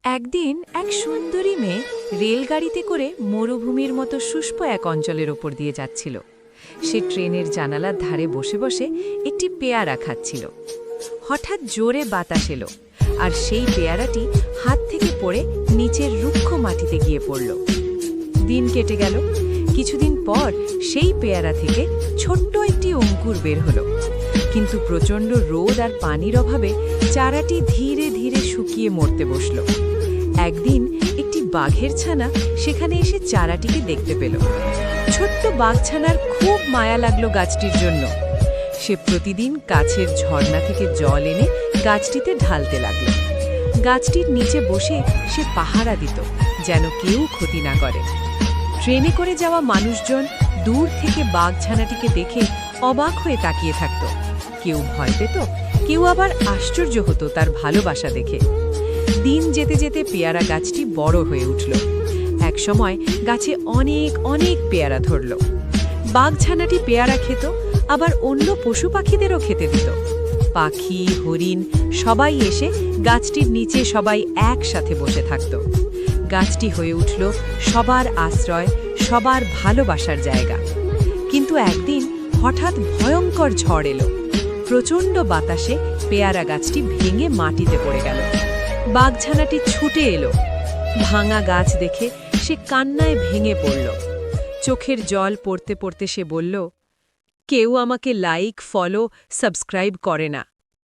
একদিন এক সুন্দরী মেয়ে রেলগাড়িতে করে মরুভূমির মতো শুষ্ক এক অঞ্চলের ওপর দিয়ে যাচ্ছিল। সে ট্রেনের জানালার ধারে বসে বসে একটি পেয়ারা খাচ্ছিল। হঠাৎ জোরে বাতাস এলো, আর সেই পেয়ারাটি হাত থেকে পড়ে নিচের রুক্ষ মাটিতে গিয়ে পড়ল। দিন কেটে গেল। কিছুদিন পর সেই পেয়ারা থেকে ছোট্ট একটি অঙ্কুর বের হলো, কিন্তু প্রচণ্ড রোদ আর পানির অভাবে চারাটি ধীরে ধীরে শুকিয়ে মরতে বসল। একদিন একটি বাঘের ছানা সেখানে এসে চারাটিকে দেখতে পেল। ছোট্ট বাঘছানার খুব মায়া লাগলো গাছটির জন্য। সে প্রতিদিন কাছের ঝর্ণা থেকে জল এনে গাছটিতে ঢালতে লাগল। গাছটির নিচে বসে সে পাহারা দিত, যেন কেউ ক্ষতি না করে। ট্রেনে করে যাওয়া মানুষজন দূর থেকে বাঘছানাটিকে দেখে অবাক হয়ে তাকিয়ে থাকত। কেউ ভয় পেত, কেউ আবার আশ্চর্য হতো তার ভালোবাসা দেখে। দিন যেতে যেতে পেয়ারা গাছটি বড় হয়ে উঠল। একসময় গাছে অনেক অনেক পেয়ারা ধরল। বাঘছানাটি পেয়ারা খেত, আবার অন্য পশু পাখিদেরও খেতে দিত। পাখি, হরিণ সবাই এসে গাছটির নিচে সবাই একসাথে বসে থাকত। গাছটি হয়ে উঠল সবার আশ্রয়, সবার ভালোবাসার জায়গা। কিন্তু একদিন হঠাৎ ভয়ঙ্কর ঝড় এলো। প্রচণ্ড বাতাসে পেয়ারা গাছটি ভেঙে মাটিতে পড়ে গেল। বাঘছানাটি ছুটে এলো। ভাঙা গাছ দেখে সে কান্নায় ভেঙে পড়ল। চোখের জল পড়তে পড়তে সে বলল, কেউ আমাকে লাইক, ফলো, সাবস্ক্রাইব করে না।